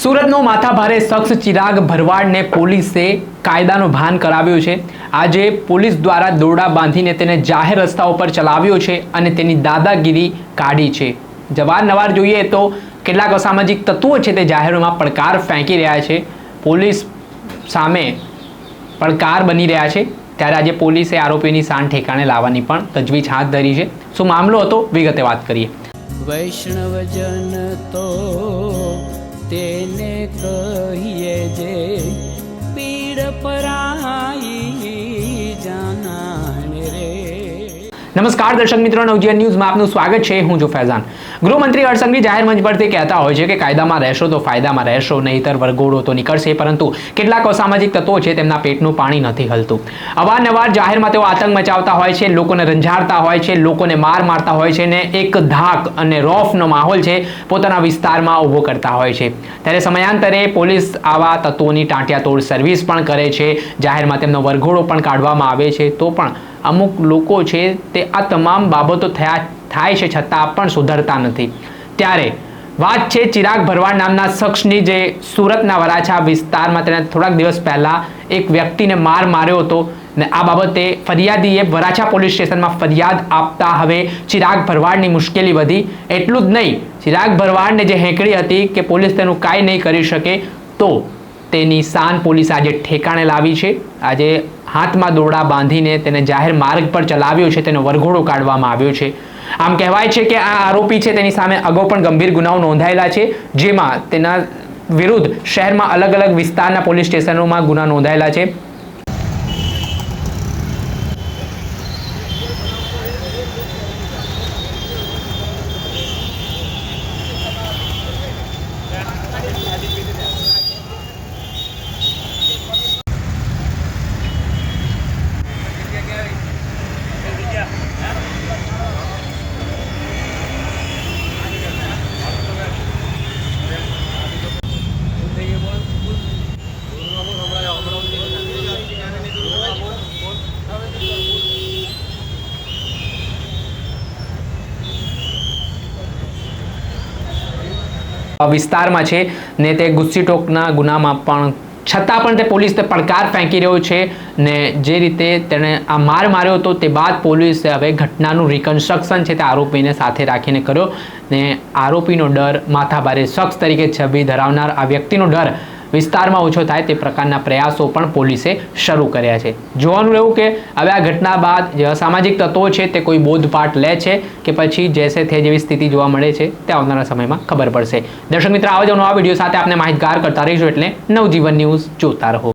સુરતનો માથાભારે શખ્સ ચિરાગ ભરવાડને પોલીસે કાયદાનો ભાન કરાવ્યો છે। આજે પોલીસ દ્વારા દોરડા બાંધીને તેને જાહેર રસ્તાઓ પર ચલાવ્યો છે અને તેની દાદાગીરી કાઢી છે। જવારનવાર જોઈએ તો કેટલાક અસામાજિક તત્વો છે તે જાહેરમાં પડકાર ફેંકી રહ્યા છે, પોલીસ સામે પડકાર બની રહ્યા છે। ત્યારે આજે પોલીસે આરોપીની શાન ઠેકાણે લાવવાની પણ તજવીજ હાથ ધરી છે। શું મામલો હતો, વિગતે વાત કરીએ। વૈષ્ણવજન તો તેને કહીએ જે પીડ પરાઈ જાનાને રે। નમસ્કાર દર્શક મિત્રો, નવજીવન ન્યૂઝમાં આપનું સ્વાગત છે। હું છું ફૈઝાન। ગૃહમંત્રી હર્ષસંઘવી જાહેર મંચ પરથી કહેતા હોય છે કે કાયદામાં રહેશો તો ફાયદામાં રહેશો, નહીંતર વરઘોડો તો નીકળશે। પરંતુ કેટલાક અસામાજિક તત્વો છે તેમના પેટનું પાણી નથી હલતું। અવારનવાર જાહેરમાં તેઓ આતંક મચાવતા હોય છે, લોકોને રંજાડતા હોય છે, લોકોને માર મારતા હોય છે ને એક ધાક અને રોફનો માહોલ છે પોતાના વિસ્તારમાં ઊભો કરતા હોય છે। ત્યારે સમયાંતરે પોલીસ આવા તત્વોની ટાંટિયાતોડ સર્વિસ પણ કરે છે, જાહેરમાં તેમનો વરઘોડો પણ કાઢવામાં આવે છે। તો પણ અમુક લોકો છે તે આ તમામ બાબતો થાય છે છતાં પણ સુધરતા નથી। ત્યારે વાત છે ચિરાગ ભરવાડ નામના શખ્સની, જે સુરતના વરાછા વિસ્તારમાં તેને થોડાક દિવસ પહેલા એક વ્યક્તિને માર માર્યો હતો ને આ બાબતે ફરિયાદીએ વરાછા પોલીસ સ્ટેશનમાં ફરિયાદ આપતા હવે ચિરાગ ભરવાડની મુશ્કેલી વધી। એટલું જ નહીં, ચિરાગ ભરવાડને જે હેંકડી હતી કે પોલીસ તેનું કાંઈ નહીં કરી શકે, તો તેની શાન પોલીસ આજે ઠેકાણે લાવી છે। આજે હાથમાં દોરડા બાંધીને તેને જાહેર માર્ગ પર ચલાવ્યો છે, તેનો વરઘોડો કાઢવામાં આવ્યો છે। આમ કહેવાય છે કે આ આરોપી છે તેની સામે અગાઉ પણ ગંભીર ગુનાઓ નોંધાયેલા છે, જેમાં તેના વિરુદ્ધ શહેરમાં અલગ અલગ વિસ્તારના પોલીસ સ્ટેશનોમાં ગુના નોંધાયેલા છે। વિસ્તારમાં છે ને તે ગુસ્સીટોકના ગુનામાં પણ છતાં પણ તે પોલીસને પડકાર ફેંકી રહ્યો છે ને જે રીતે તેણે આ માર માર્યો હતો તે બાદ પોલીસે હવે ઘટનાનું રિકન્સ્ટ્રક્શન છે તે આરોપીને સાથે રાખીને કર્યો ને આરોપીનો ડર, માથાભારે શખ્સ તરીકે છબી ધરાવનાર આ વ્યક્તિનો ડર વિસ્તારમાં ઓછો થાય તે પ્રકારના પ્રયાસો પણ પોલીસે શરૂ કર્યા છે। જોવાનું રહ્યું કે હવે આ ઘટના બાદ જે અસામાજિક તત્વો છે તે કોઈ બોધપાઠ લે છે કે પછી જેસે તે જેવી સ્થિતિ જોવા મળે છે તે આવનારા સમયમાં ખબર પડશે। દર્શક મિત્રો, આવા જ નવા વિડીયો સાથે આપને માહિતગાર કરતા રહીશું, એટલે નવજીવન ન્યૂઝ જોતા રહો।